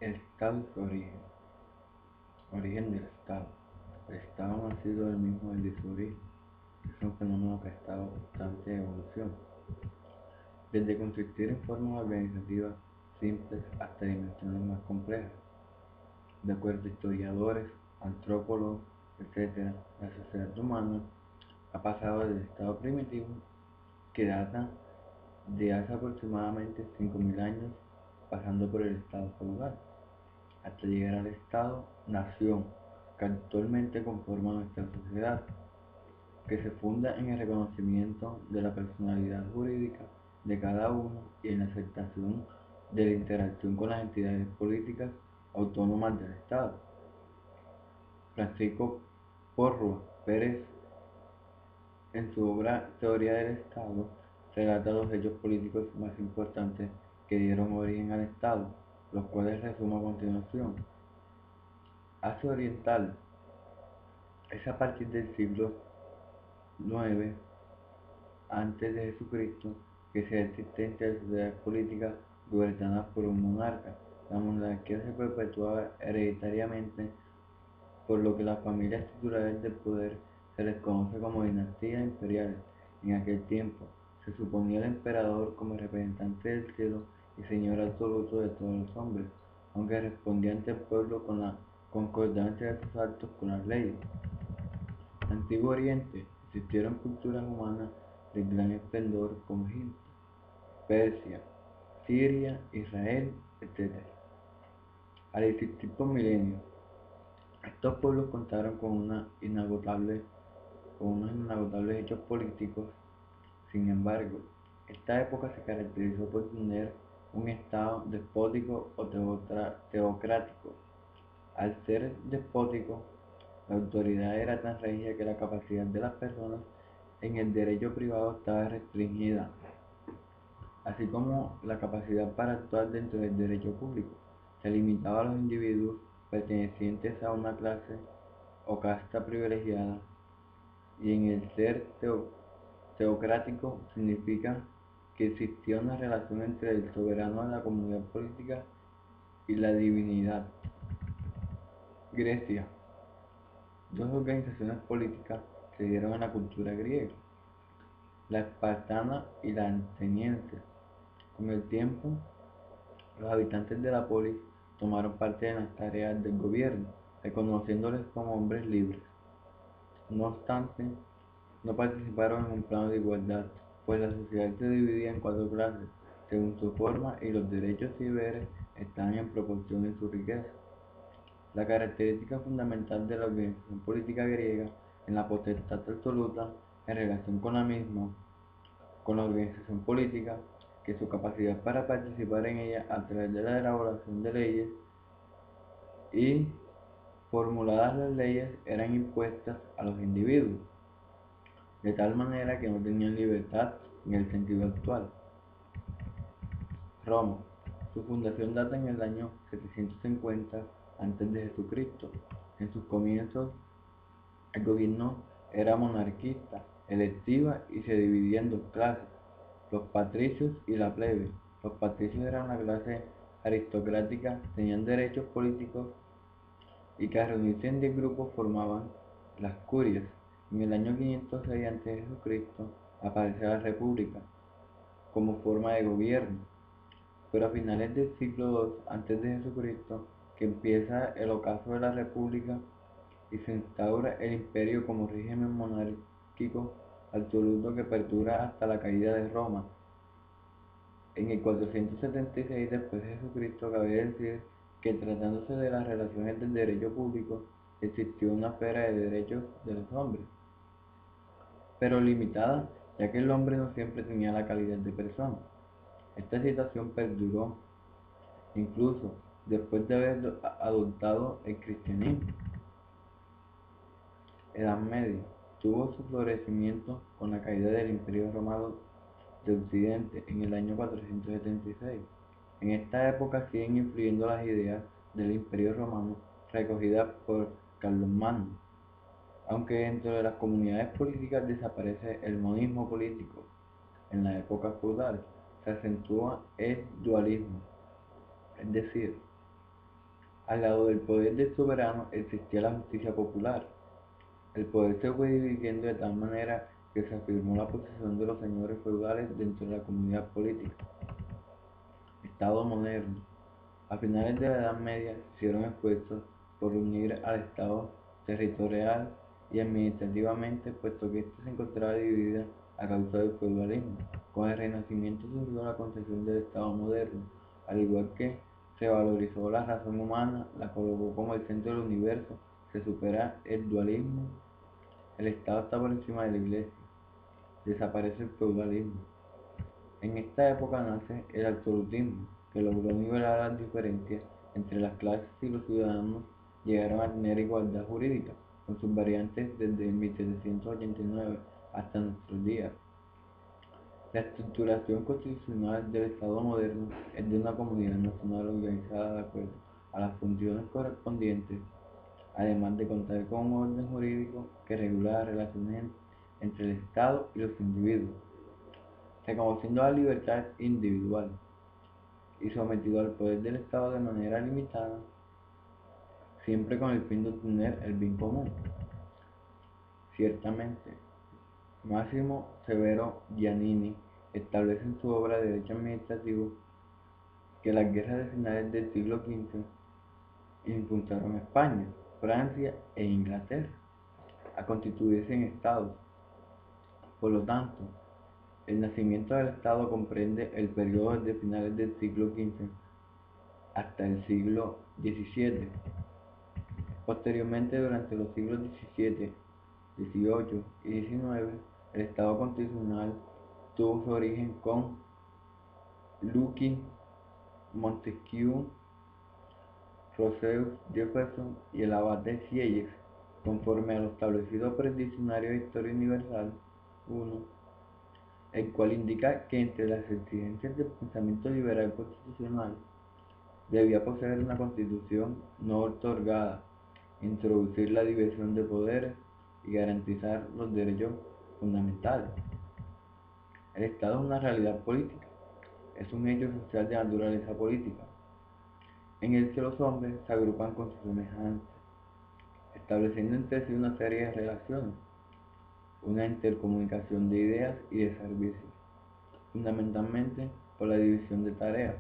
El Estado y su origen. Origen del Estado. El Estado no ha sido el mismo desde su origen. Es un fenómeno que ha estado en constante evolución. Desde consistir en formas organizativas simples hasta dimensiones más complejas. De acuerdo a historiadores, antropólogos, etc., la sociedad humana ha pasado del estado primitivo, que data de hace aproximadamente 5.000 años, pasando por el estado feudal, hasta llegar al estado-nación, que actualmente conforma nuestra sociedad, que se funda en el reconocimiento de la personalidad jurídica de cada uno y en la aceptación de la interacción con las entidades políticas autónomas del Estado. Francisco Porro Pérez, en su obra Teoría del Estado, relata los hechos políticos más importantes que dieron origen al Estado, los cuales resumo a continuación. Asia Oriental. Es a partir del siglo IX antes de Jesucristo que sea existente la sociedad política gobernada por un monarca. La monarquía se perpetuaba hereditariamente, por lo que las familias titulares del poder se les conoce como dinastías imperiales. En aquel tiempo se suponía al emperador como representante del cielo y señor absoluto de todos los hombres, aunque respondía ante el pueblo con la concordancia de sus actos con las leyes. Antiguo Oriente. Existieron culturas humanas de gran esplendor como Egipto, Persia, Siria, Israel, etc. Al existir por milenios, estos pueblos contaron con unos inagotables hechos políticos. Sin embargo, esta época se caracterizó por tener un estado despótico o teocrático. Al ser despótico, la autoridad era tan rígida que la capacidad de las personas en el derecho privado estaba restringida, así como la capacidad para actuar dentro del derecho público. Se limitaba a los individuos pertenecientes a una clase o casta privilegiada, y en el ser teocrático significa que existía una relación entre el soberano de la comunidad política y la divinidad. Grecia. Dos organizaciones políticas se dieron en la cultura griega, la espartana y la ateniense. Con el tiempo, los habitantes de la polis tomaron parte en las tareas del gobierno, reconociéndoles como hombres libres. No obstante, no participaron en un plano de igualdad, pues la sociedad se dividía en 4 clases, según su forma, y los derechos y deberes estaban en proporción en su riqueza. La característica fundamental de la organización política griega en la potestad absoluta en relación con la misma, con la organización política, que su capacidad para participar en ella a través de la elaboración de leyes, y formuladas las leyes eran impuestas a los individuos, de tal manera que no tenían libertad en el sentido actual. Roma. Su fundación data en el año 750 a.C. En sus comienzos, el gobierno era monarquista, electiva y se dividía en 2 clases, los patricios y la plebe. Los patricios eran la clase aristocrática, tenían derechos políticos y que al reunirse en 10 grupos formaban las curias. En el año 506 a.C. aparece la república como forma de gobierno, pero a finales del siglo II a.C., que empieza el ocaso de la república y se instaura el imperio como régimen monárquico absoluto que perdura hasta la caída de Roma. En el 476 después de Jesucristo, cabe decir que, tratándose de las relaciones del derecho público, existió una esfera de derechos de los hombres, pero limitada, ya que el hombre no siempre tenía la calidad de persona. Esta situación perduró incluso después de haber adoptado el cristianismo. Edad Media. Tuvo su florecimiento con la caída del Imperio Romano de Occidente en el año 476. En esta época siguen influyendo las ideas del Imperio Romano recogidas por Carlomagno, aunque dentro de las comunidades políticas desaparece el monismo político. En la época feudal se acentúa el dualismo, es decir, Al lado del poder del soberano existía la justicia popular. El poder se fue dividiendo de tal manera que se afirmó la posición de los señores feudales dentro de la comunidad política. Estado moderno. A finales de la Edad Media se hicieron esfuerzos por unir al Estado territorial y administrativamente, puesto que éste se encontraba dividida a causa del feudalismo. Con el Renacimiento surgió la concepción del Estado moderno, al igual que se valorizó la razón humana, la colocó como el centro del universo, se supera el dualismo, el Estado está por encima de la Iglesia, desaparece el feudalismo. En esta época nace el absolutismo, que logró nivelar las diferencias entre las clases y los ciudadanos llegaron a tener igualdad jurídica, con sus variantes desde 1789 hasta nuestros días. La estructuración constitucional del Estado moderno es de una comunidad nacional organizada de acuerdo a las funciones correspondientes, además de contar con un orden jurídico que regula las relaciones entre el Estado y los individuos, reconociendo la libertad individual y sometido al poder del Estado de manera limitada, siempre con el fin de obtener el bien común. Ciertamente, Máximo Severo Giannini establece en su obra Derecho Administrativo que las guerras de finales del siglo XV impulsaron a España, Francia e Inglaterra a constituirse en estados. Por lo tanto, el nacimiento del Estado comprende el periodo desde finales del siglo XV hasta el siglo XVII. Posteriormente, durante los siglos XVII, XVIII y XIX, el Estado constitucional tuvo su origen con Locke, Montesquieu, Rousseau, Jefferson y el abate Sieyes, conforme a lo establecido por el Diccionario de Historia Universal 1, el cual indica que entre las exigencias del pensamiento liberal constitucional debía poseer una constitución no otorgada, introducir la división de poderes y garantizar los derechos fundamentales. El Estado es una realidad política, es un hecho social de naturaleza política, en el que los hombres se agrupan con sus semejantes, estableciendo entre sí una serie de relaciones, una intercomunicación de ideas y de servicios, fundamentalmente por la división de tareas.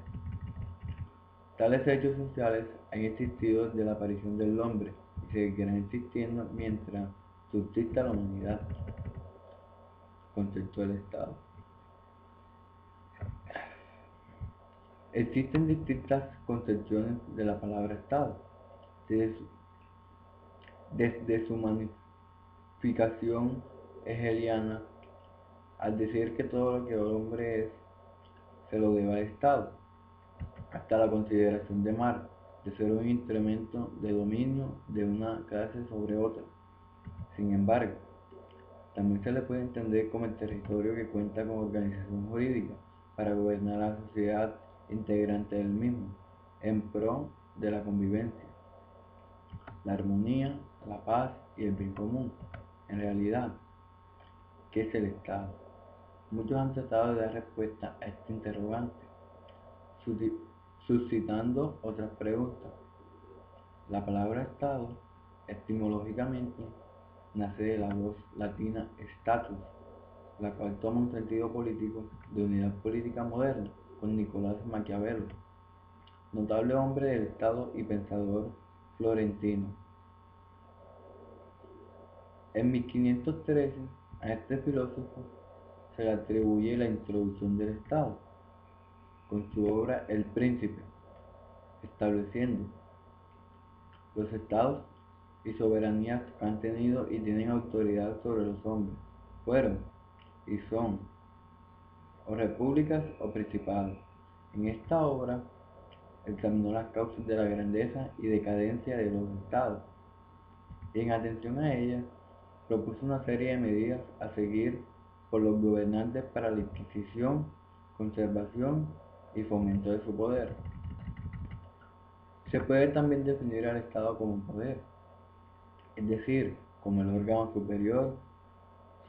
Tales hechos sociales han existido desde la aparición del hombre y seguirán existiendo mientras subsista la humanidad. Concepto del Estado. Existen distintas concepciones de la palabra Estado, desde su magnificación hegeliana, al decir que todo lo que el hombre es se lo debe al Estado, hasta la consideración de Marx de ser un instrumento de dominio de una clase sobre otra. Sin embargo, también se le puede entender como el territorio que cuenta con organización jurídica para gobernar a la sociedad integrante del mismo, en pro de la convivencia, la armonía, la paz y el bien común. En realidad, ¿qué es el Estado? Muchos han tratado de dar respuesta a este interrogante, suscitando otras preguntas. La palabra Estado, etimológicamente, nace de la voz latina status, la cual toma un sentido político de unidad política moderna con Nicolás Maquiavelo, notable hombre del Estado y pensador florentino. En 1513, a este filósofo se le atribuye la introducción del Estado, con su obra El Príncipe, estableciendo los estados y soberanías que han tenido y tienen autoridad sobre los hombres, fueron y son o repúblicas o principados. En esta obra examinó las causas de la grandeza y decadencia de los estados y en atención a ellas propuso una serie de medidas a seguir por los gobernantes para la adquisición, conservación y fomento de su poder. Se puede también definir al Estado como poder, es decir, como el órgano superior,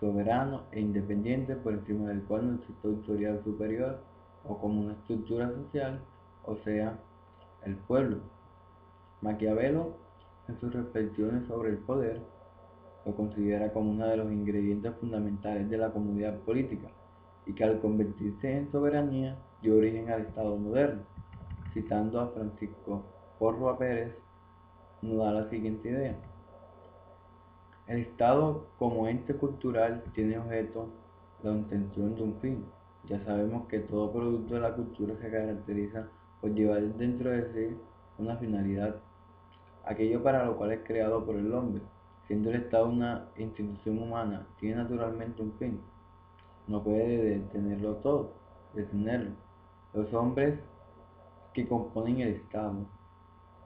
soberano e independiente por encima del cual no existe autoridad superior, o como una estructura social, o sea, el pueblo. Maquiavelo, en sus reflexiones sobre el poder, lo considera como uno de los ingredientes fundamentales de la comunidad política y que al convertirse en soberanía dio origen al Estado moderno. Citando a Francisco Porrúa Pérez, nos da la siguiente idea. El Estado como ente cultural tiene objeto la obtención de un fin. Ya sabemos que todo producto de la cultura se caracteriza por llevar dentro de sí una finalidad, aquello para lo cual es creado por el hombre. Siendo el Estado una institución humana, tiene naturalmente un fin. No puede detenerlo todo, detenerlo. Los hombres que componen el Estado,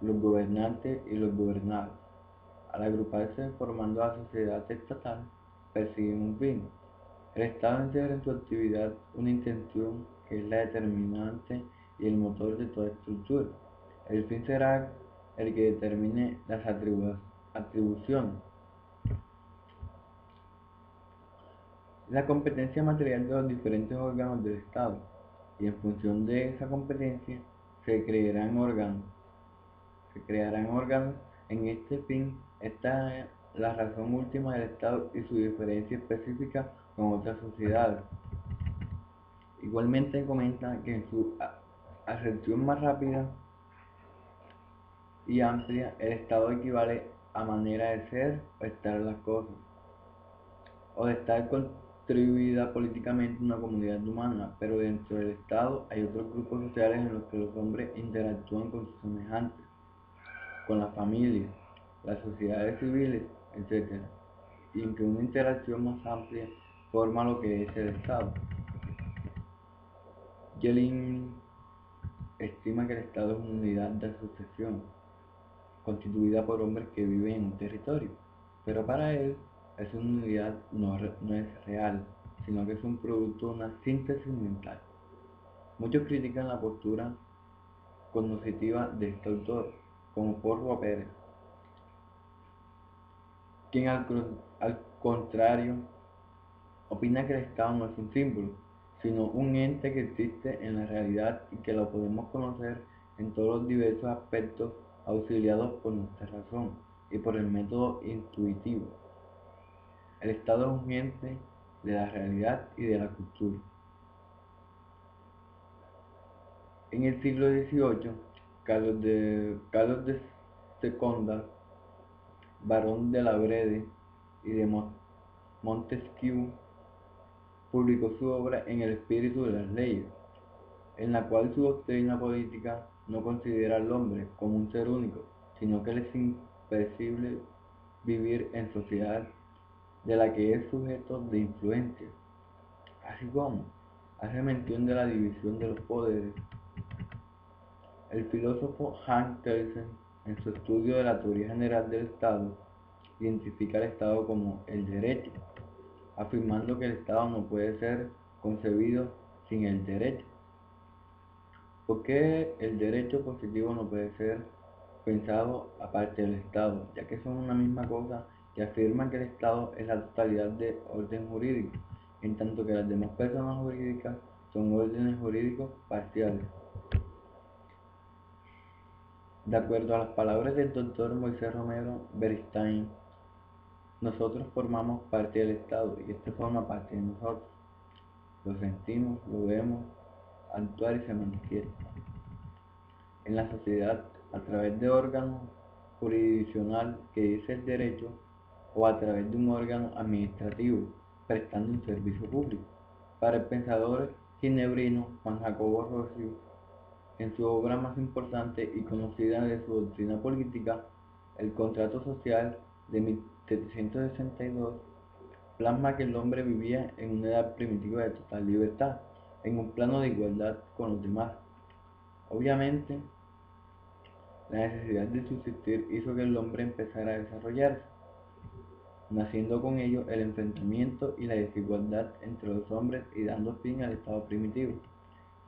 los gobernantes y los gobernados, al agruparse formando la sociedad estatal, persiguen un fin. El Estado encierra en su actividad una intención que es la determinante y el motor de toda estructura. El fin será el que determine las atribuciones, la competencia material de los diferentes órganos del Estado, y en función de esa competencia se crearán órganos. En este fin. Esta es la razón última del Estado y su diferencia específica con otras sociedades. Igualmente comenta que en su acepción más rápida y amplia, el Estado equivale a manera de ser o estar las cosas, o de estar contribuida políticamente una comunidad humana, pero dentro del Estado hay otros grupos sociales en los que los hombres interactúan con sus semejantes, con la familia, las sociedades civiles, etc. Y en que una interacción más amplia forma lo que es el Estado. Jelin estima que el Estado es una unidad de asociación constituida por hombres que viven en un territorio, pero para él esa unidad no es real, sino que es un producto de una síntesis mental. Muchos critican la postura cognitiva de este autor, como Porrúa Pérez, quien al contrario opina que el Estado no es un símbolo, sino un ente que existe en la realidad y que lo podemos conocer en todos los diversos aspectos auxiliados por nuestra razón y por el método intuitivo. El Estado es un ente de la realidad y de la cultura. En el siglo XVIII, Carlos de Seconda, barón de la Brede y de Montesquieu, publicó su obra En el espíritu de las leyes, en la cual su doctrina política no considera al hombre como un ser único, sino que le es imposible vivir en sociedad de la que es sujeto de influencia, así como hace mención de la división de los poderes. El filósofo Hans Kelsen, en su estudio de la teoría general del Estado, identifica al Estado como el derecho, afirmando que el Estado no puede ser concebido sin el derecho. ¿Por qué el derecho positivo no puede ser pensado aparte del Estado, ya que son una misma cosa, y afirman que el Estado es la totalidad de orden jurídico, en tanto que las demás personas jurídicas son órdenes jurídicos parciales? De acuerdo a las palabras del doctor Moisés Romero Beristain, nosotros formamos parte del Estado y este forma parte de nosotros. Lo sentimos, lo vemos, actuar y se manifiesta en la sociedad a través de órganos jurisdiccional que dice el derecho o a través de un órgano administrativo prestando un servicio público. Para el pensador ginebrino Juan Jacobo Rossi, en su obra más importante y conocida de su doctrina política, El contrato social de 1762, plasma que el hombre vivía en una edad primitiva de total libertad, en un plano de igualdad con los demás. Obviamente, la necesidad de subsistir hizo que el hombre empezara a desarrollarse, naciendo con ello el enfrentamiento y la desigualdad entre los hombres y dando fin al estado primitivo.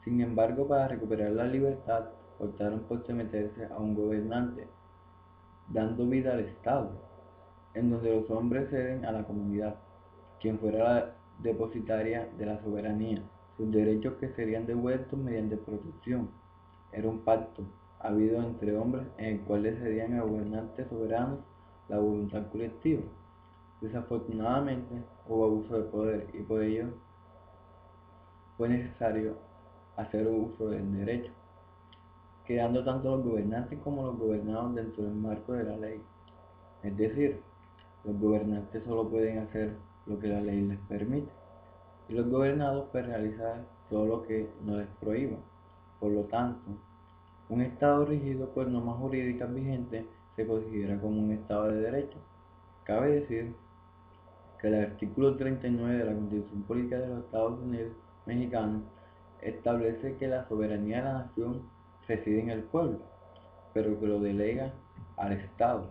Sin embargo, para recuperar la libertad, optaron por someterse a un gobernante, dando vida al Estado, en donde los hombres ceden a la comunidad, quien fuera la depositaria de la soberanía, sus derechos que serían devueltos mediante protección. Era un pacto habido entre hombres en el cual le cedían a gobernantes soberanos la voluntad colectiva. Desafortunadamente hubo abuso de poder y por ello fue necesario hacer uso del derecho, quedando tanto los gobernantes como los gobernados dentro del marco de la ley. Es decir, los gobernantes solo pueden hacer lo que la ley les permite y los gobernados pueden realizar todo lo que no les prohíba. Por lo tanto, un Estado regido por normas jurídicas vigentes se considera como un Estado de derecho. Cabe decir que el artículo 39 de la Constitución Política de los Estados Unidos Mexicanos establece que la soberanía de la nación reside en el pueblo, pero que lo delega al Estado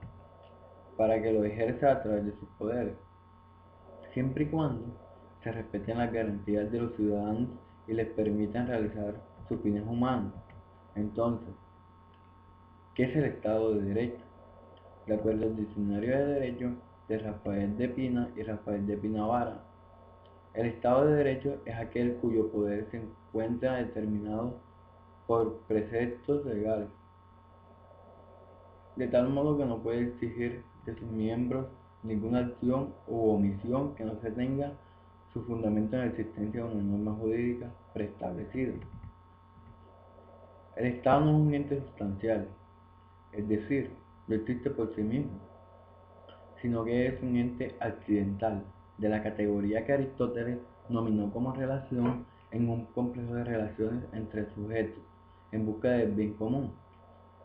para que lo ejerza a través de sus poderes, siempre y cuando se respeten las garantías de los ciudadanos y les permitan realizar sus fines humanos. Entonces, ¿qué es el Estado de Derecho? De acuerdo al Diccionario de Derecho de Rafael de Pina y Rafael de Pinavara, el Estado de Derecho es aquel cuyo poder se encuentra determinado por preceptos legales, de tal modo que no puede exigir de sus miembros ninguna acción u omisión que no se tenga su fundamento en la existencia de una norma jurídica preestablecida. El Estado no es un ente sustancial, es decir, no existe por sí mismo, sino que es un ente accidental, de la categoría que Aristóteles nominó como relación en un complejo de relaciones entre sujetos en busca del bien común,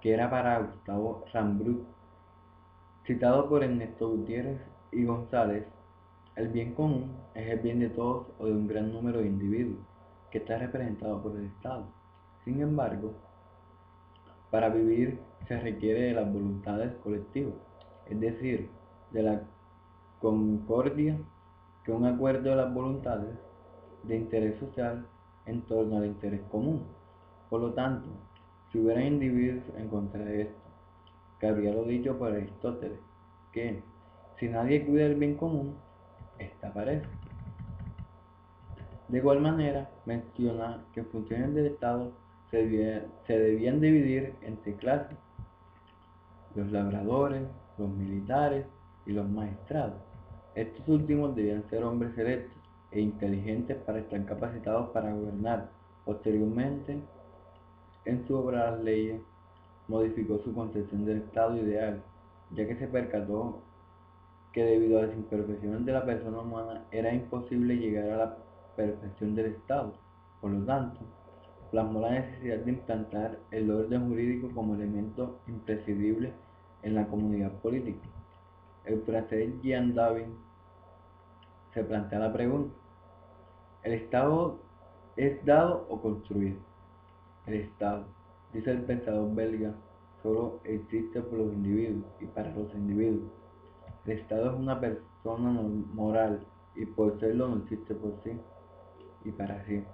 que era para Gustavo Rambrut. Citado por Ernesto Gutiérrez y González, el bien común es el bien de todos o de un gran número de individuos, que está representado por el Estado. Sin embargo, para vivir se requiere de las voluntades colectivas, es decir, de la concordia, que es un acuerdo de las voluntades de interés social en torno al interés común. Por lo tanto, si hubiera individuos en contra de esto, cabría lo dicho por Aristóteles, que si nadie cuida el bien común, ésta aparece. De igual manera, menciona que funciones del Estado se debían dividir entre clases: los labradores, los militares y los magistrados. Estos últimos debían ser hombres electos e inteligentes para estar capacitados para gobernar. Posteriormente, en su obra Las Leyes, modificó su concepción del Estado ideal, ya que se percató que debido a las imperfecciones de la persona humana era imposible llegar a la perfección del Estado. Por lo tanto, plasmó la necesidad de implantar el orden jurídico como elemento imprescindible en la comunidad política. El francés Jean David se plantea la pregunta: ¿el Estado es dado o construido? El Estado, dice el pensador belga, solo existe por los individuos y para los individuos. El Estado es una persona moral y por serlo no existe por sí y para sí,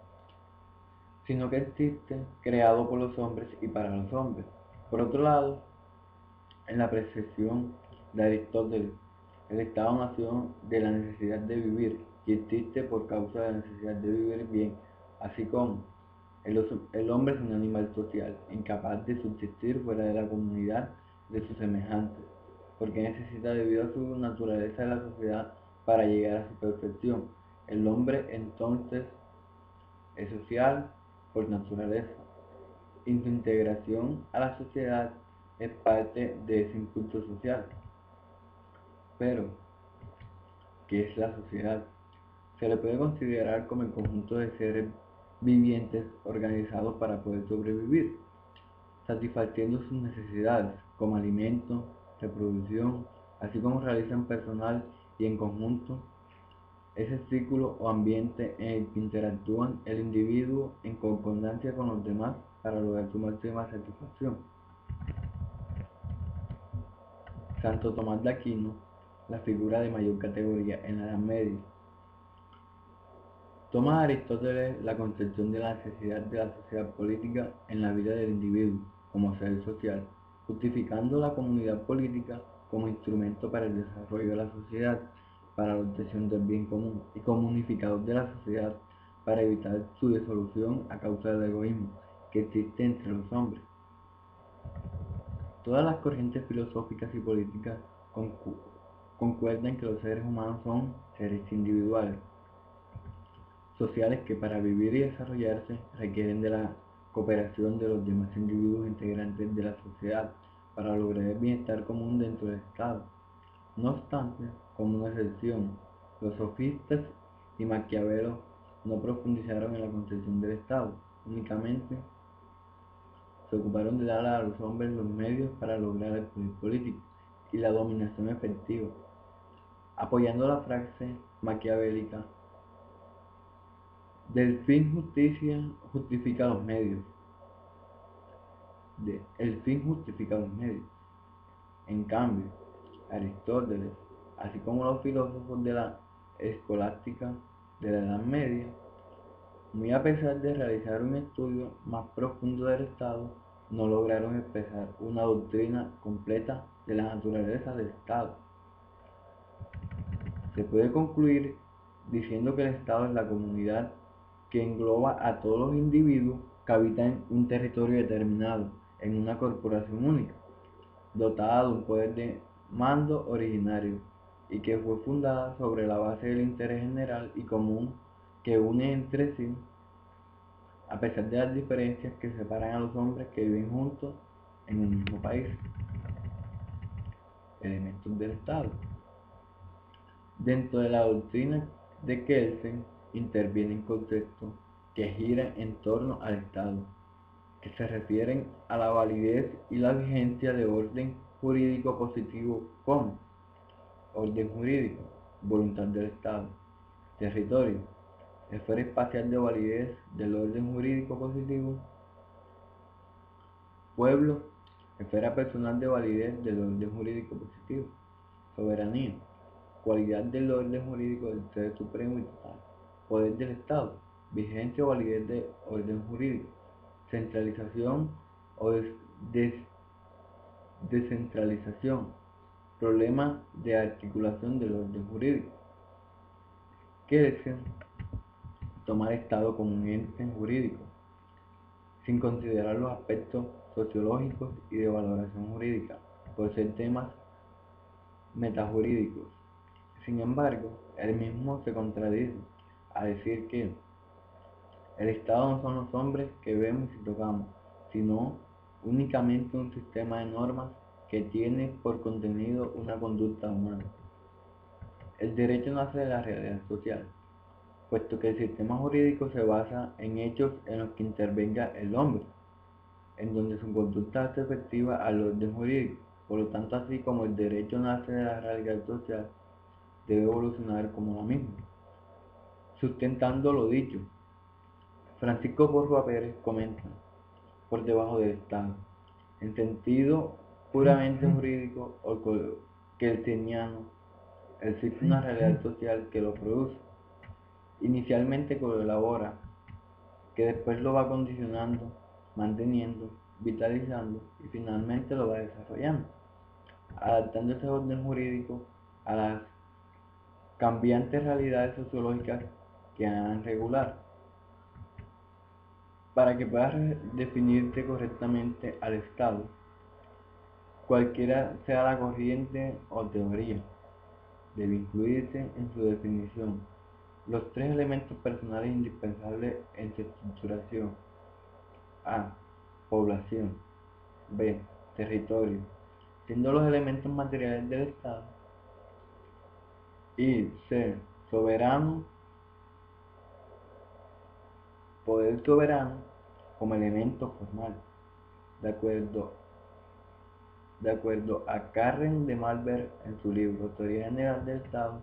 sino que existe creado por los hombres y para los hombres. Por otro lado, en la percepción de Aristóteles, el Estado nació de la necesidad de vivir y existe por causa de la necesidad de vivir bien, así como el hombre es un animal social, incapaz de subsistir fuera de la comunidad de sus semejantes, porque necesita, debido a su naturaleza de la sociedad, para llegar a su perfección. El hombre entonces es social por naturaleza, y su integración a la sociedad es parte de ese impulso social. Pero, ¿qué es la sociedad? Se le puede considerar como el conjunto de seres vivientes organizados para poder sobrevivir, satisfaciendo sus necesidades como alimento, reproducción, así como realizan personal y en conjunto ese círculo o ambiente en el que interactúan el individuo en concordancia con los demás para lograr su máxima satisfacción. Santo Tomás de Aquino, la figura de mayor categoría en la Edad Media, toma a Aristóteles la concepción de la necesidad de la sociedad política en la vida del individuo como ser social, justificando la comunidad política como instrumento para el desarrollo de la sociedad, para la obtención del bien común, y como unificador de la sociedad para evitar su disolución a causa del egoísmo que existe entre los hombres. Todas las corrientes filosóficas y políticas concuerdan que los seres humanos son seres individuales, sociales que para vivir y desarrollarse requieren de la cooperación de los demás individuos integrantes de la sociedad para lograr el bienestar común dentro del Estado. No obstante, como una excepción, los sofistas y Maquiavelo no profundizaron en la concepción del Estado, únicamente se ocuparon de dar a los hombres los medios para lograr el poder político y la dominación efectiva, apoyando la frase maquiavélica del fin justifica los medios. El fin justifica los medios. En cambio, Aristóteles, así como los filósofos de la escolástica de la Edad Media, muy a pesar de realizar un estudio más profundo del Estado, no lograron expresar una doctrina completa de la naturaleza del Estado. Se puede concluir diciendo que el Estado es la comunidad que engloba a todos los individuos que habitan un territorio determinado en una corporación única, dotada de un poder de mando originario y que fue fundada sobre la base del interés general y común que une entre sí, a pesar de las diferencias que separan a los hombres que viven juntos en un mismo país. Elementos del Estado. Dentro de la doctrina de Kelsen intervienen conceptos que giran en torno al Estado, que se refieren a la validez y la vigencia de orden jurídico positivo como orden jurídico, voluntad del Estado, territorio, esfera espacial de validez del orden jurídico positivo, pueblo, esfera personal de validez del orden jurídico positivo, soberanía, cualidad del orden jurídico del ser supremo y total, poder del Estado, vigencia o validez del orden jurídico, centralización o descentralización, problema de articulación del orden jurídico. Kelsen toma al Estado como un ente jurídico, sin considerar los aspectos sociológicos y de valoración jurídica, por ser temas metajurídicos. Sin embargo, él mismo se contradice a decir que el Estado no son los hombres que vemos y tocamos, sino únicamente un sistema de normas que tiene por contenido una conducta humana. El derecho nace de la realidad social, puesto que el sistema jurídico se basa en hechos en los que intervenga el hombre, en donde su conducta hace efectiva al orden jurídico. Por lo tanto, así como el derecho nace de la realidad social, debe evolucionar como la misma. Sustentando lo dicho, Francisco Porrúa Pérez comenta, por debajo del Estado, en sentido puramente jurídico o kelseniano, existe una realidad social que lo produce, inicialmente que lo elabora, que después lo va condicionando, manteniendo, vitalizando y finalmente lo va desarrollando, adaptando ese orden jurídico a las cambiantes realidades sociológicas que hagan regular. Para que puedas definirte correctamente al Estado, cualquiera sea la corriente o teoría, debe incluirse en su definición los tres elementos personales indispensables en su estructuración: A. Población. B. Territorio, siendo los elementos materiales del Estado. Y C. Soberano, poder soberano como elemento formal. De acuerdo a Karen de Malberg en su libro Teoría General del Estado,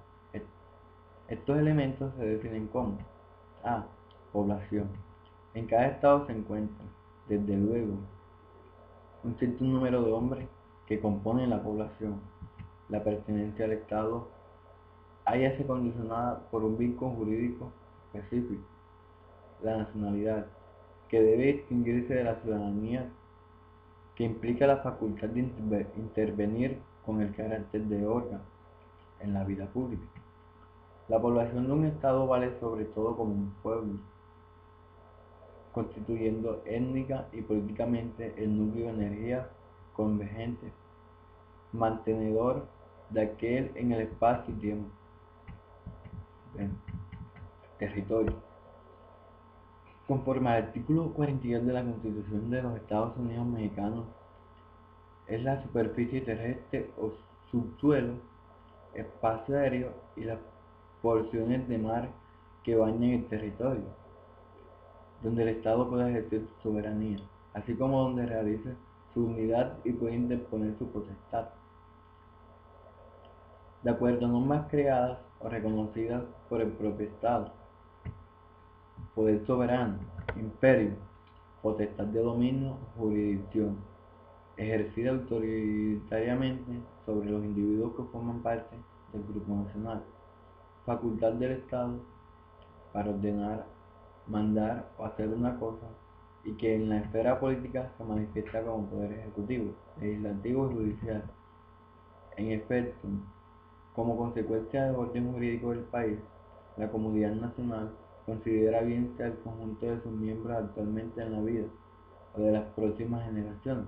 estos elementos se definen como: A. Población. En cada estado se encuentra, desde luego, un cierto número de hombres que componen la población. La pertenencia al Estado hállase condicionada por un vínculo jurídico específico, la nacionalidad, que debe distinguirse de la ciudadanía, que implica la facultad de intervenir con el carácter de órgano en la vida pública. La población de un Estado vale sobre todo como un pueblo, constituyendo étnica y políticamente el núcleo de energía convergente, mantenedor de aquel en el espacio y tiempo, territorio. Conforme al artículo 42 de la Constitución de los Estados Unidos Mexicanos, es la superficie terrestre o subsuelo, espacio aéreo y las porciones de mar que bañan el territorio, donde el Estado puede ejercer su soberanía, así como donde realice su unidad y puede interponer su potestad, de acuerdo a normas creadas o reconocidas por el propio Estado. Poder soberano, imperio, potestad de dominio, jurisdicción, ejercida autoritariamente sobre los individuos que forman parte del grupo nacional, facultad del Estado para ordenar, mandar o hacer una cosa, y que en la esfera política se manifiesta como poder ejecutivo, legislativo y judicial. En efecto, como consecuencia del orden jurídico del país, la comunidad nacional considera bien sea el conjunto de sus miembros actualmente en la vida o de las próximas generaciones.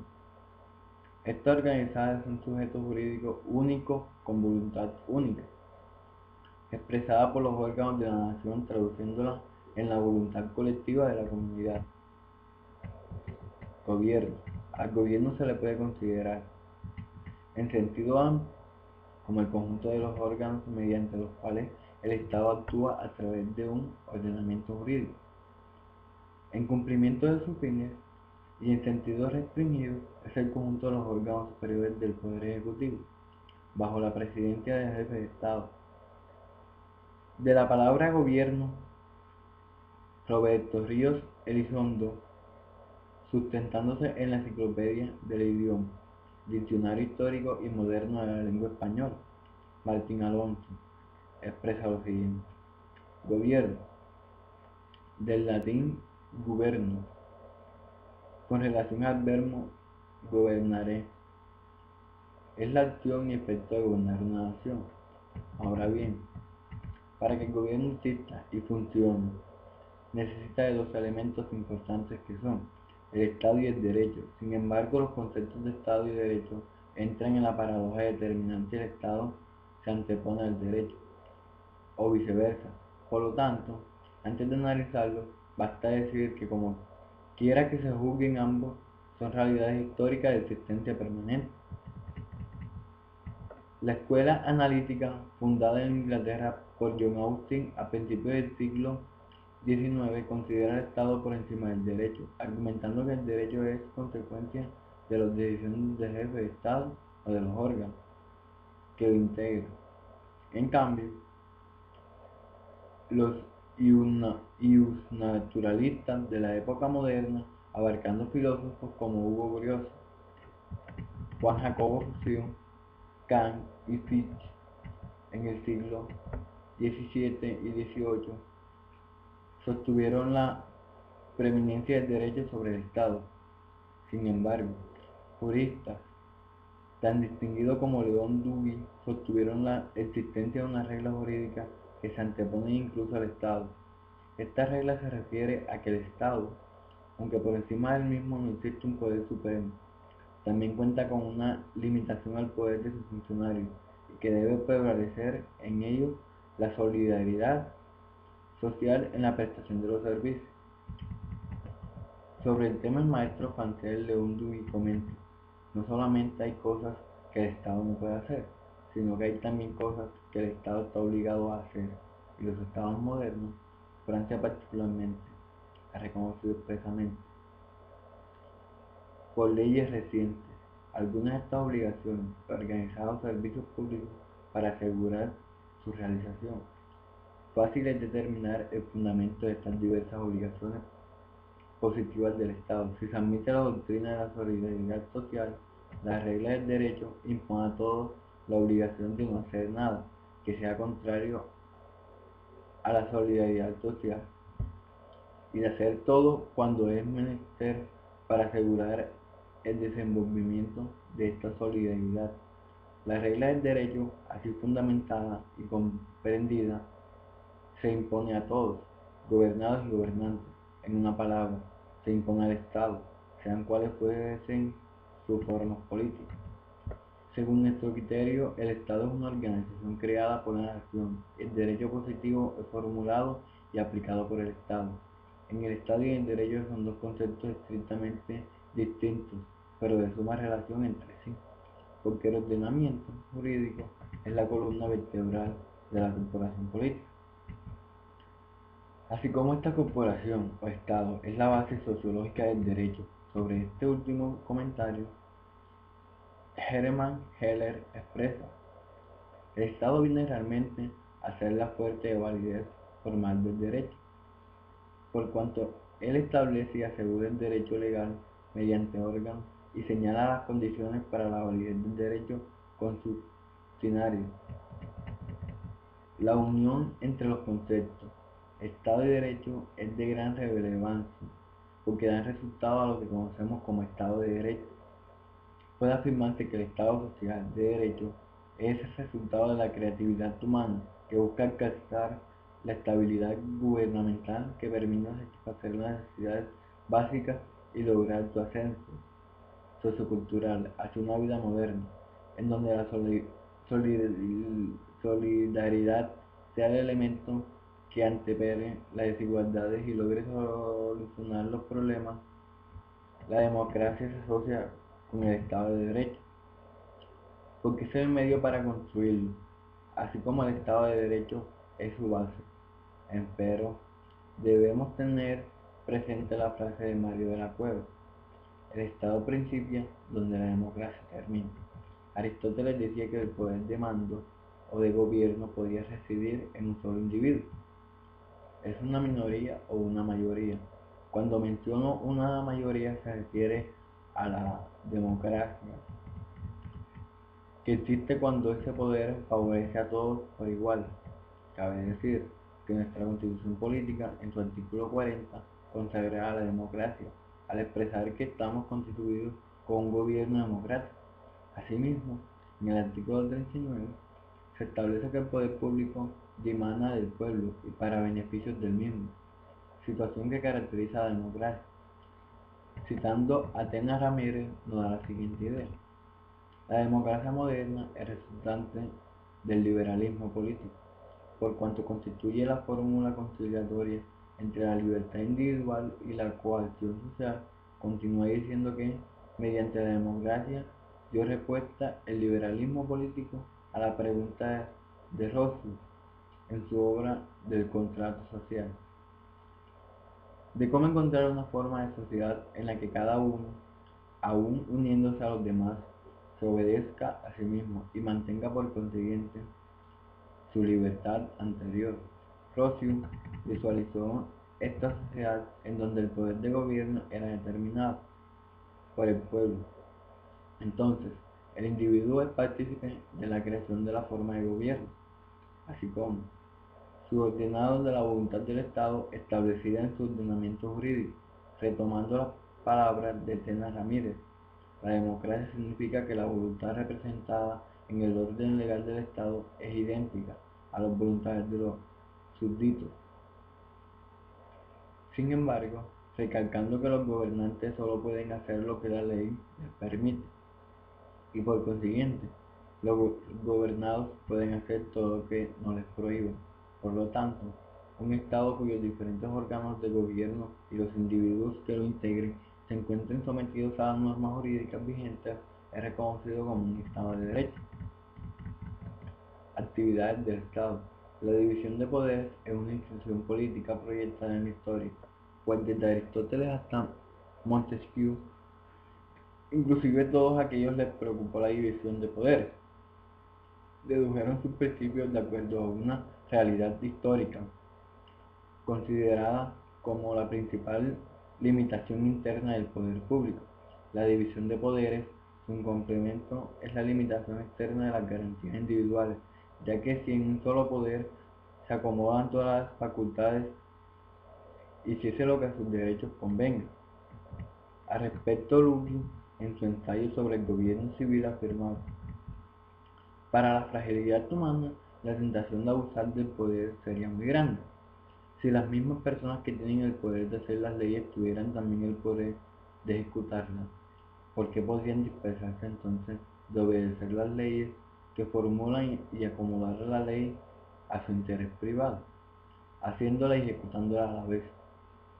Esta organizada es un sujeto jurídico único con voluntad única, expresada por los órganos de la nación, traduciéndola en la voluntad colectiva de la comunidad. Gobierno. Al gobierno se le puede considerar, en sentido amplio, como el conjunto de los órganos mediante los cuales el Estado actúa a través de un ordenamiento jurídico, en cumplimiento de sus fines, y en sentido restringido es el conjunto de los órganos superiores del Poder Ejecutivo, bajo la presidencia del jefe de Estado. De la palabra gobierno, Roberto Ríos Elizondo, sustentándose en la Enciclopedia del Idioma, Diccionario Histórico y Moderno de la Lengua Española, Martín Alonso, expresa lo siguiente: gobierno, del latín gubernus, con relación al verbo gobernare, es la acción y efecto de gobernar una nación. Ahora bien, para que el gobierno exista y funcione, necesita de dos elementos importantes que son el Estado y el derecho. Sin embargo, los conceptos de Estado y derecho entran en la paradoja determinante: el Estado se antepone al derecho, o viceversa. Por lo tanto, antes de analizarlo, basta decir que como quiera que se juzguen, ambos son realidades históricas de existencia permanente. La escuela analítica, fundada en Inglaterra por John Austin a principios del siglo XIX, considera el Estado por encima del derecho, argumentando que el derecho es consecuencia de las decisiones del jefe de Estado o de los órganos que lo integran. En cambio, los iusnaturalistas de la época moderna, abarcando filósofos como Hugo Gross, Juan Jacobo Rousseau, Kant y Fichte en el siglo XVII y XVIII, sostuvieron la preeminencia del derecho sobre el Estado. Sin embargo, juristas tan distinguidos como León Dewey sostuvieron la existencia de una regla jurídica que se antepone incluso al Estado. Esta regla se refiere a que el Estado, aunque por encima del mismo no existe un poder supremo, también cuenta con una limitación al poder de sus funcionarios y que debe prevalecer en ellos la solidaridad social en la prestación de los servicios. Sobre el tema, el maestro francés León Dewey comenta: no solamente hay cosas que el Estado no puede hacer, sino que hay también cosas que el Estado está obligado a hacer, y los estados modernos, Francia particularmente, ha reconocido expresamente, por leyes recientes, algunas de estas obligaciones, organizar los servicios públicos para asegurar su realización. Fácil es determinar el fundamento de estas diversas obligaciones positivas del Estado. Si se admite la doctrina de la solidaridad social, la regla del derecho impone a todos la obligación de no hacer nada que sea contrario a la solidaridad social, y de hacer todo cuando es menester para asegurar el desenvolvimiento de esta solidaridad. La regla del derecho, así fundamentada y comprendida, se impone a todos, gobernados y gobernantes. En una palabra, se impone al Estado, sean cuales fuesen sus formas políticas. Según nuestro criterio, el Estado es una organización creada por la nación. El derecho positivo es formulado y aplicado por el Estado. En el Estado y el derecho son dos conceptos estrictamente distintos, pero de suma relación entre sí, porque el ordenamiento jurídico es la columna vertebral de la corporación política. Así como esta corporación o Estado es la base sociológica del derecho. Sobre este último comentario, Hermann Heller expresa: el Estado viene realmente a ser la fuente de validez formal del derecho, por cuanto él establece y asegura el derecho legal mediante órganos y señala las condiciones para la validez del derecho consuetudinario. La unión entre los conceptos Estado y Derecho es de gran relevancia, porque dan resultado a lo que conocemos como Estado de Derecho. Puede afirmarse que el Estado social de Derecho es el resultado de la creatividad humana que busca alcanzar la estabilidad gubernamental que permita satisfacer las necesidades básicas y lograr su ascenso sociocultural hacia una vida moderna, en donde la solidaridad sea el elemento que antepere las desigualdades y logre solucionar los problemas. La democracia se asocia con el Estado de Derecho, porque es el medio para construirlo, así como el Estado de Derecho es su base. Empero, debemos tener presente la frase de Mario de la Cueva: el Estado principia donde la democracia termina. Aristóteles decía que el poder de mando o de gobierno podía residir en un solo individuo. ¿Es una minoría o una mayoría? Cuando menciono una mayoría se refiere a la democracia, que existe cuando ese poder favorece a todos por igual. Cabe decir que nuestra Constitución Política, en su artículo 40, consagra la democracia, al expresar que estamos constituidos con un gobierno democrático. Asimismo, en el artículo 39, se establece que el poder público dimana del pueblo y para beneficios del mismo, situación que caracteriza a la democracia. Citando a Atenas Ramírez, nos da la siguiente idea: la democracia moderna es resultante del liberalismo político, por cuanto constituye la fórmula conciliatoria entre la libertad individual y la coacción social. Continúa diciendo que, mediante la democracia, dio respuesta el liberalismo político a la pregunta de Rousseau en su obra del contrato social, de cómo encontrar una forma de sociedad en la que cada uno, aun uniéndose a los demás, se obedezca a sí mismo y mantenga por consiguiente su libertad anterior. Rousseau visualizó esta sociedad en donde el poder de gobierno era determinado por el pueblo. Entonces, el individuo es partícipe de la creación de la forma de gobierno, así como subordinado de la voluntad del Estado establecida en su ordenamiento jurídico. Retomando las palabras de Atenas Ramírez, la democracia significa que la voluntad representada en el orden legal del Estado es idéntica a las voluntades de los súbditos. Sin embargo, recalcando que los gobernantes solo pueden hacer lo que la ley les permite, y por consiguiente, los gobernados pueden hacer todo lo que no les prohíben. Por lo tanto, un Estado cuyos diferentes órganos de gobierno y los individuos que lo integren se encuentren sometidos a las normas jurídicas vigentes es reconocido como un Estado de Derecho. Actividades del Estado. La división de poderes es una institución política proyectada en la historia, pues desde Aristóteles hasta Montesquieu, inclusive todos aquellos les preocupó la división de poderes. Dedujeron sus principios de acuerdo a una realidad histórica, considerada como la principal limitación interna del poder público. La división de poderes, su complemento, es la limitación externa de las garantías individuales, ya que si en un solo poder se acomodan todas las facultades, hiciese lo que a sus derechos convenga. Al respecto, Lucky, en su ensayo sobre el gobierno civil, afirmaba: para la fragilidad humana, la tentación de abusar del poder sería muy grande. Si las mismas personas que tienen el poder de hacer las leyes tuvieran también el poder de ejecutarlas, ¿Por qué podrían dispersarse entonces de obedecer las leyes que formulan y acomodar la ley a su interés privado, haciéndola y ejecutándola a la vez?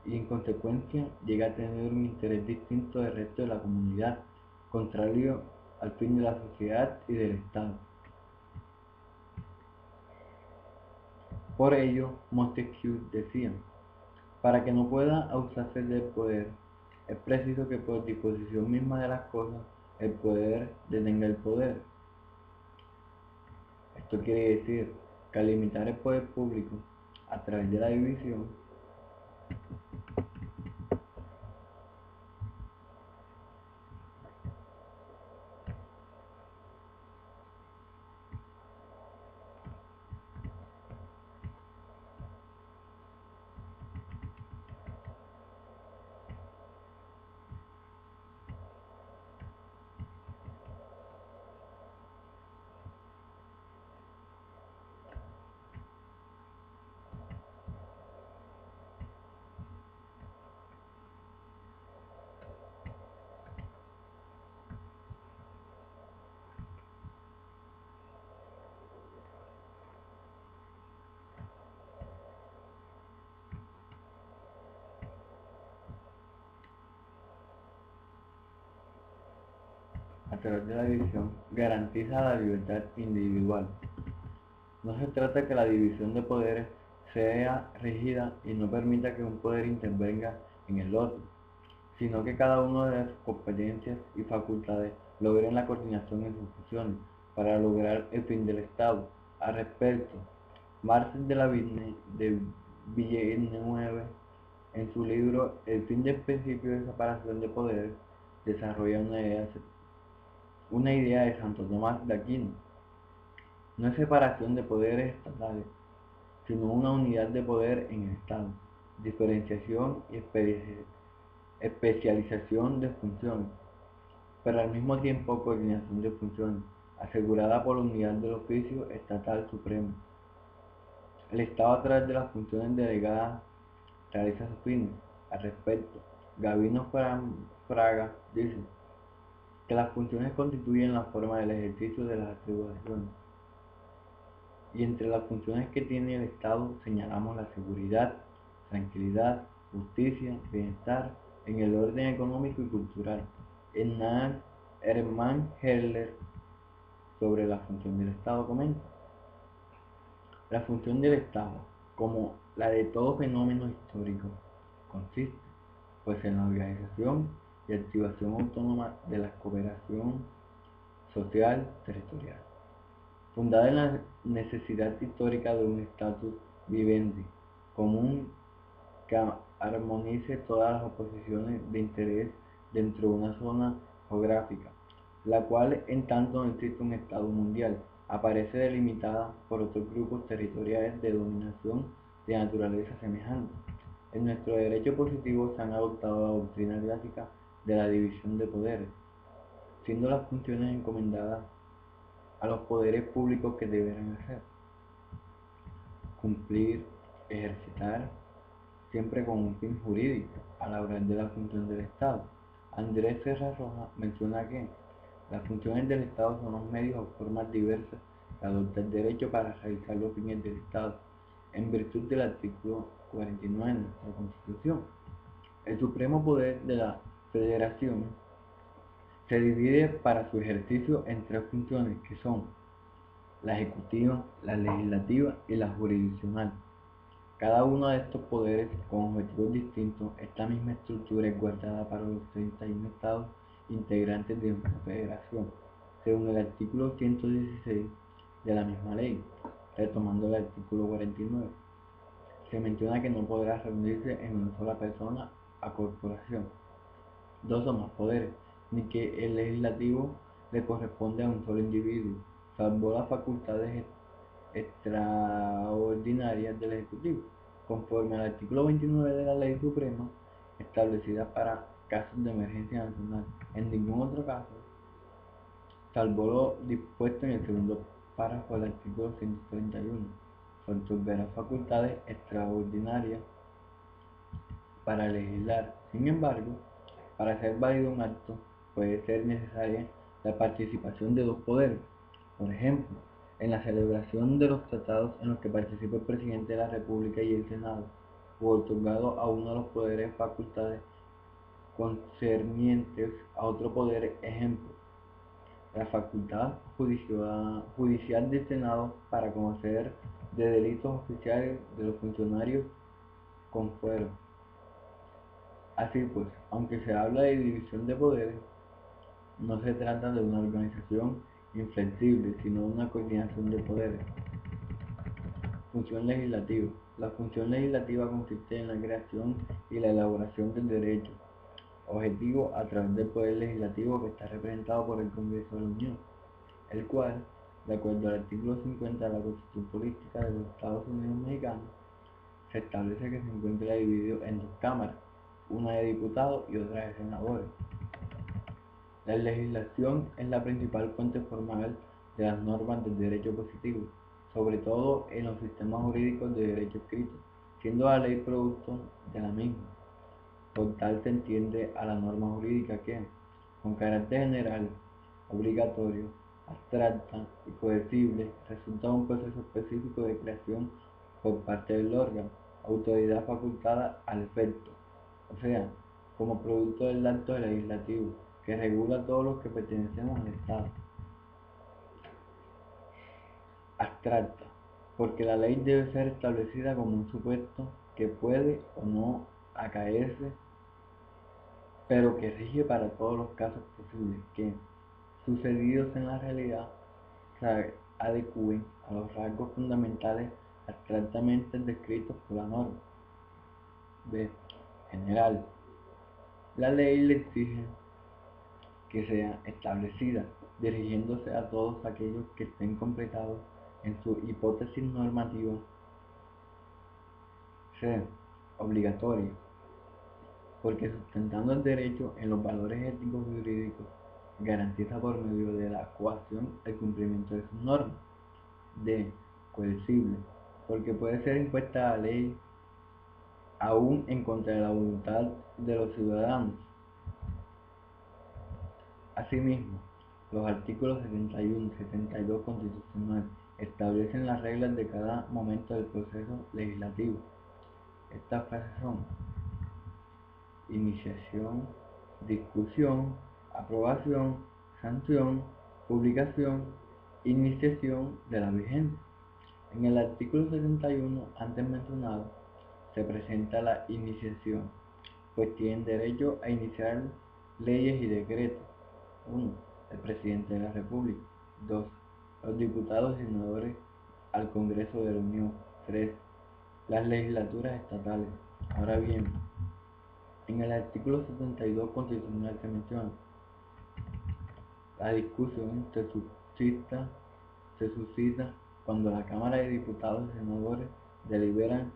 Y en consecuencia llega a tener un interés distinto del resto de la comunidad, contrario al fin de la sociedad y del Estado. Por ello, Montesquieu decía: para que no pueda abusarse del poder, es preciso que por disposición misma de las cosas, el poder detenga el poder. Esto quiere decir que al limitar el poder público a través de la división, a través de la división, garantiza la libertad individual. No se trata que la división de poderes sea rígida y no permita que un poder intervenga en el otro, sino que cada uno de sus competencias y facultades logren la coordinación en sus funciones para lograr el fin del Estado. Al respecto, Marcel de Villeneuve, en su libro El fin del principio de separación de poderes, desarrolla una idea de Santo Tomás de Aquino. No es separación de poderes estatales, sino una unidad de poder en el Estado, diferenciación y especialización de funciones, pero al mismo tiempo coordinación de funciones, asegurada por la unidad del oficio estatal supremo. El Estado, a través de las funciones delegadas, realiza sus fines. Al respecto, Gabino Fraga dice que las funciones constituyen la forma del ejercicio de las atribuciones, y entre las funciones que tiene el Estado señalamos la seguridad, tranquilidad, justicia, bienestar, en el orden económico y cultural. Hermann Heller, sobre la función del Estado, comenta: la función del Estado, como la de todo fenómeno histórico, consiste pues en la organización y activación autónoma de la cooperación social territorial, fundada en la necesidad histórica de un estatus vivendi común que armonice todas las oposiciones de interés dentro de una zona geográfica, la cual, en tanto no existe un Estado mundial, aparece delimitada por otros grupos territoriales de dominación de naturaleza semejante. En nuestro derecho positivo se han adoptado la doctrina clásica de la división de poderes, siendo las funciones encomendadas a los poderes públicos que deberán hacer: cumplir, ejercitar, siempre con un fin jurídico, al hablar de la función del Estado. Andrés Serra Roja menciona que las funciones del Estado son los medios o formas diversas que adopta el derecho para realizar los fines del Estado, en virtud del artículo 49 de nuestra Constitución. El supremo poder de la Federación se divide para su ejercicio en tres funciones, que son la ejecutiva, la legislativa y la jurisdiccional. Cada uno de estos poderes, con objetivos distintos, esta misma estructura es guardada para los 31 estados integrantes de nuestra federación, según el artículo 116 de la misma ley. Retomando el artículo 49, se menciona que no podrá reunirse en una sola persona a corporación dos o más poderes, ni que el legislativo le corresponde a un solo individuo, salvo las facultades extraordinarias del Ejecutivo, conforme al artículo 29 de la Ley Suprema, establecida para casos de emergencia nacional. En ningún otro caso, salvo lo dispuesto en el segundo párrafo del artículo 131, se otorgarán facultades extraordinarias para legislar. Sin embargo, para ser válido un acto, puede ser necesaria la participación de dos poderes. Por ejemplo, en la celebración de los tratados en los que participa el presidente de la República y el Senado, o otorgado a uno de los poderes facultades concernientes a otro poder. Ejemplo, la facultad judicial del Senado para conocer de delitos oficiales de los funcionarios con fuero. Así pues, aunque se habla de división de poderes, no se trata de una organización inflexible, sino de una coordinación de poderes. Función legislativa. La función legislativa consiste en la creación y la elaboración del derecho objetivo a través del poder legislativo que está representado por el Congreso de la Unión, el cual, de acuerdo al artículo 50 de la Constitución Política de los Estados Unidos Mexicanos, se establece que se encuentra dividido en dos cámaras, una de diputados y otra de senadores. La legislación es la principal fuente formal de las normas del derecho positivo, sobre todo en los sistemas jurídicos de derecho escrito, siendo la ley producto de la misma. Por tal se entiende a la norma jurídica que, con carácter general, obligatorio, abstracta y coercible, resulta de un proceso específico de creación por parte del órgano, autoridad facultada al efecto, o sea, como producto del acto legislativo, que regula a todos los que pertenecemos al Estado. Abstracta, porque la ley debe ser establecida como un supuesto que puede o no acaerse, pero que rige para todos los casos posibles que, sucedidos en la realidad, se adecúen a los rasgos fundamentales abstractamente descritos por la norma. B. General. La ley le exige que sea establecida, dirigiéndose a todos aquellos que estén completados en su hipótesis normativa. C. Obligatoria, porque sustentando el derecho en los valores éticos y jurídicos, garantiza por medio de la coacción el cumplimiento de sus normas. D. Coercible, porque puede ser impuesta la ley aún en contra de la voluntad de los ciudadanos. Asimismo, los artículos 71 y 72 constitucionales establecen las reglas de cada momento del proceso legislativo. Estas fases son: iniciación, discusión, aprobación, sanción, publicación, iniciación de la vigencia. En el artículo 71 antes mencionado se presenta la iniciación, pues tienen derecho a iniciar leyes y decretos. 1. El presidente de la República. 2. Los diputados y senadores al Congreso de la Unión. 3. Las legislaturas estatales. Ahora bien, en el artículo 72 constitucional se menciona: la discusión se suscita cuando la Cámara de Diputados y Senadores deliberan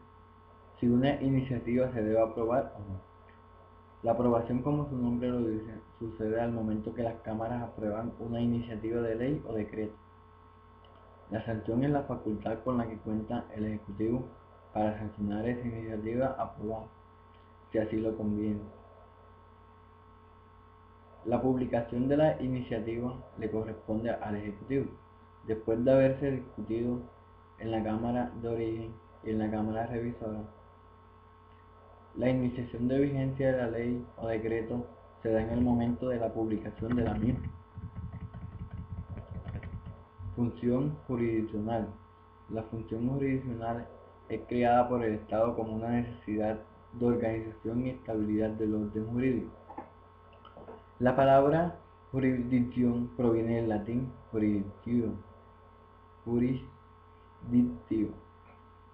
si una iniciativa se debe aprobar o no. La aprobación, como su nombre lo dice, sucede al momento que las cámaras aprueban una iniciativa de ley o decreto. La sanción es la facultad con la que cuenta el Ejecutivo para sancionar esa iniciativa aprobada, si así lo conviene. La publicación de la iniciativa le corresponde al Ejecutivo, después de haberse discutido en la Cámara de Origen y en la Cámara Revisora. La iniciación de vigencia de la ley o decreto se da en el momento de la publicación de la misma. Función jurisdiccional. La función jurisdiccional es creada por el Estado como una necesidad de organización y estabilidad del orden jurídico. La palabra jurisdicción proviene del latín jurisdictio,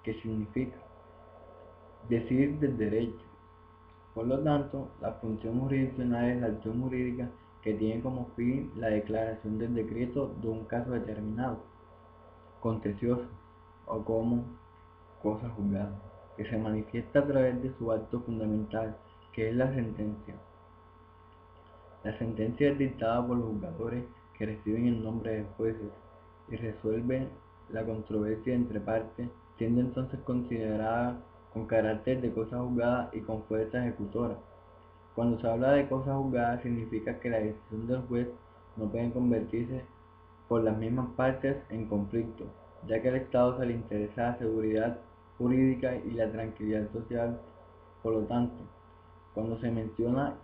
que significa decir del derecho. Por lo tanto, la función jurisdiccional es la acción jurídica que tiene como fin la declaración del decreto de un caso determinado, contencioso o como cosa juzgada, que se manifiesta a través de su acto fundamental, que es la sentencia. La sentencia es dictada por los juzgadores, que reciben el nombre de jueces y resuelven la controversia entre partes, siendo entonces considerada con carácter de cosa juzgada y con fuerza ejecutora. Cuando se habla de cosa juzgada, significa que la decisión del juez no puede convertirse por las mismas partes en conflicto, ya que al Estado se le interesa la seguridad jurídica y la tranquilidad social. Por lo tanto, cuando se menciona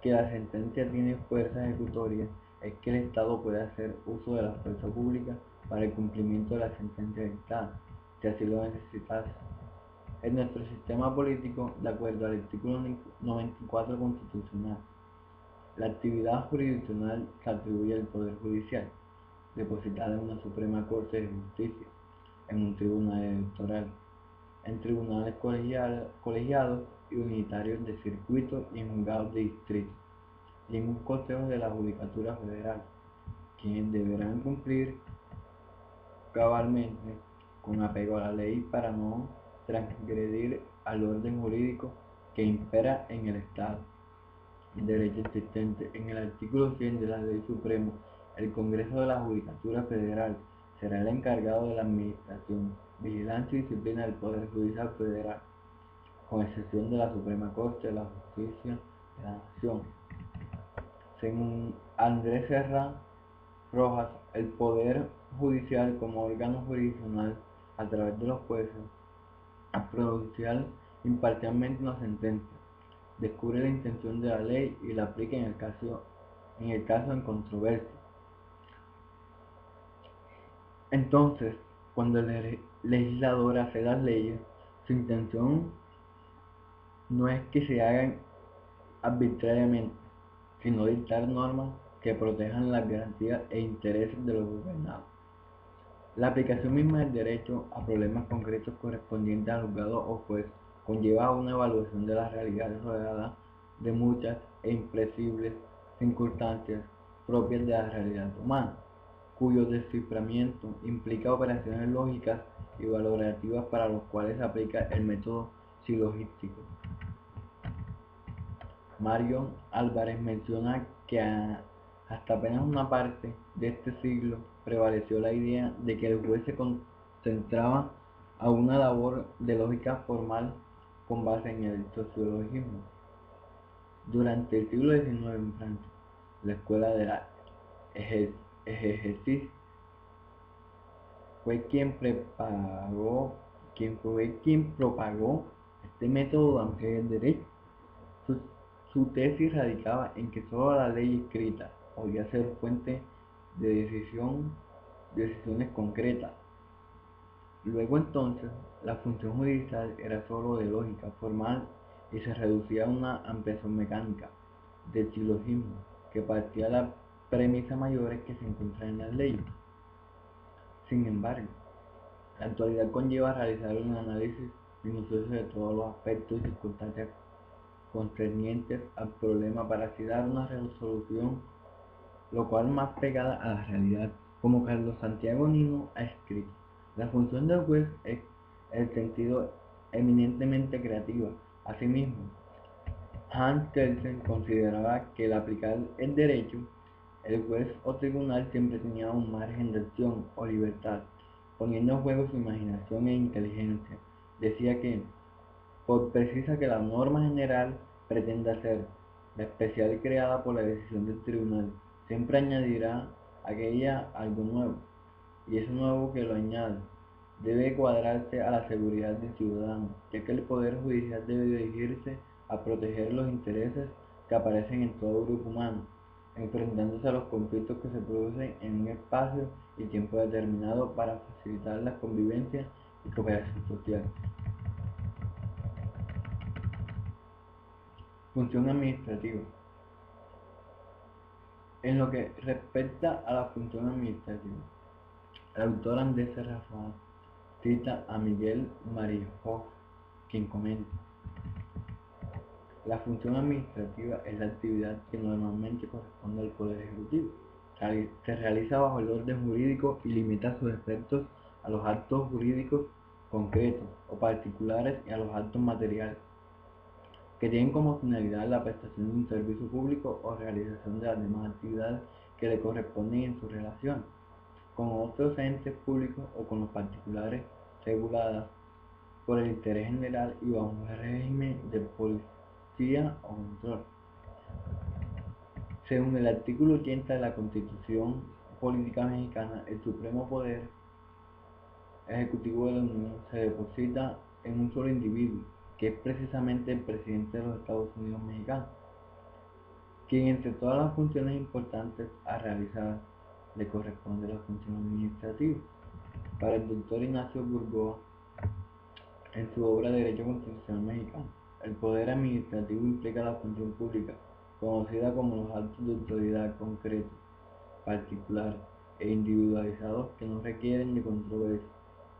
que la sentencia tiene fuerza ejecutoria, es que el Estado puede hacer uso de la fuerza pública para el cumplimiento de la sentencia dictada, si así lo necesitase. En nuestro sistema político, de acuerdo al artículo 94 constitucional, la actividad jurisdiccional se atribuye al Poder Judicial, depositada en una Suprema Corte de Justicia, en un tribunal electoral, en tribunales colegiados y unitarios de circuito y en juzgados de distrito, y en un consejo de la Judicatura Federal, quienes deberán cumplir cabalmente con apego a la ley para no transgredir al orden jurídico que impera en el Estado. El derecho existente en el artículo 100 de la Ley Suprema, el Congreso de la Judicatura Federal será el encargado de la administración, vigilancia y disciplina del Poder Judicial Federal, con excepción de la Suprema Corte de la Justicia de la Nación. Según Andrés Serra Rojas, el Poder Judicial como órgano jurisdiccional, a través de los jueces, al pronunciar imparcialmente una sentencia, descubre la intención de la ley y la aplica en el caso en controversia. Entonces, cuando el legislador hace las leyes, su intención no es que se hagan arbitrariamente, sino dictar normas que protejan las garantías e intereses de los gobernados. La aplicación misma del derecho a problemas concretos correspondientes al juzgado o juez conlleva una evaluación de las realidades rodeadas de muchas e impredecibles circunstancias propias de la realidad humana, cuyo desciframiento implica operaciones lógicas y valorativas para los cuales se aplica el método silogístico. Mario Álvarez menciona que hasta apenas una parte de este siglo prevaleció la idea de que el juez se concentraba a una labor de lógica formal con base en el sociologismo. Durante el siglo XIX en Francia, la escuela de la exégesis fue quien propagó este método de ampliar el derecho. Su tesis radicaba en que sólo la ley escrita podía ser fuente de decisiones concretas. Luego entonces, la función judicial era sólo de lógica formal y se reducía a una ampliación mecánica del silogismo que partía de las premisas mayores que se encuentran en las leyes. Sin embargo, la actualidad conlleva realizar un análisis minucioso de todos los aspectos y circunstancias concernientes al problema para así dar una resolución lo cual más pegada a la realidad. Como Carlos Santiago Nino ha escrito, la función del juez es el sentido eminentemente creativa. Asimismo, Hans Kelsen consideraba que al aplicar el derecho, el juez o tribunal siempre tenía un margen de acción o libertad, poniendo en juego su imaginación e inteligencia. Decía que, por precisa que la norma general pretenda ser, la especial creada por la decisión del tribunal siempre añadirá aquella algo nuevo, y eso nuevo que lo añade debe cuadrarse a la seguridad del ciudadano, ya que el Poder Judicial debe dirigirse a proteger los intereses que aparecen en todo grupo humano, enfrentándose a los conflictos que se producen en un espacio y tiempo determinado para facilitar la convivencia y cooperación social. Función administrativa. En lo que respecta a la función administrativa, el autor Andrés Serrafán cita a Miguel Marijoz, quien comenta: la función administrativa es la actividad que normalmente corresponde al Poder Ejecutivo. Se realiza bajo el orden jurídico y limita sus efectos a los actos jurídicos concretos o particulares y a los actos materiales, que tienen como finalidad la prestación de un servicio público o realización de las demás actividades que le corresponden en su relación con otros entes públicos o con los particulares, reguladas por el interés general y bajo un régimen de policía o control. Según el artículo 80 de la Constitución Política Mexicana, el supremo poder ejecutivo de la Unión se deposita en un solo individuo, que es precisamente el presidente de los Estados Unidos mexicanos, quien entre todas las funciones importantes a realizar le corresponde la función administrativa. Para el doctor Ignacio Burgoa, en su obra Derecho Constitucional Mexicano, el poder administrativo implica la función pública, conocida como los actos de autoridad concretos, particulares e individualizados que no requieren de controversias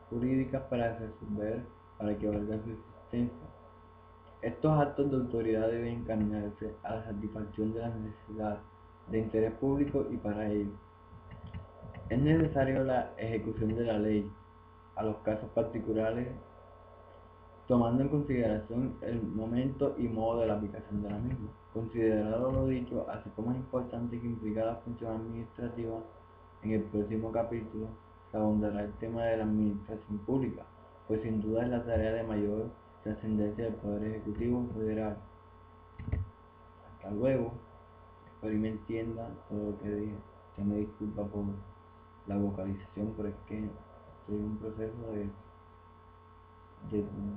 jurídicas para que valga su existencia. Estos actos de autoridad deben encaminarse a la satisfacción de las necesidades de interés público y para ello es necesario la ejecución de la ley a los casos particulares, tomando en consideración el momento y modo de la aplicación de la misma. Considerado lo dicho, así como es importante que implica la función administrativa, en el próximo capítulo se abordará el tema de la administración pública, pues sin duda es la tarea de mayor trascendencia del Poder Ejecutivo Federal. Hasta luego, espero y me entienda todo lo que dije. Se me disculpa por la vocalización, pero es que estoy en un proceso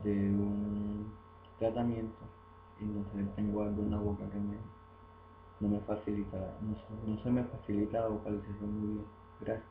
de un tratamiento y no sé, tengo algo en la boca que no me facilita, no se me facilita la vocalización muy bien. Gracias.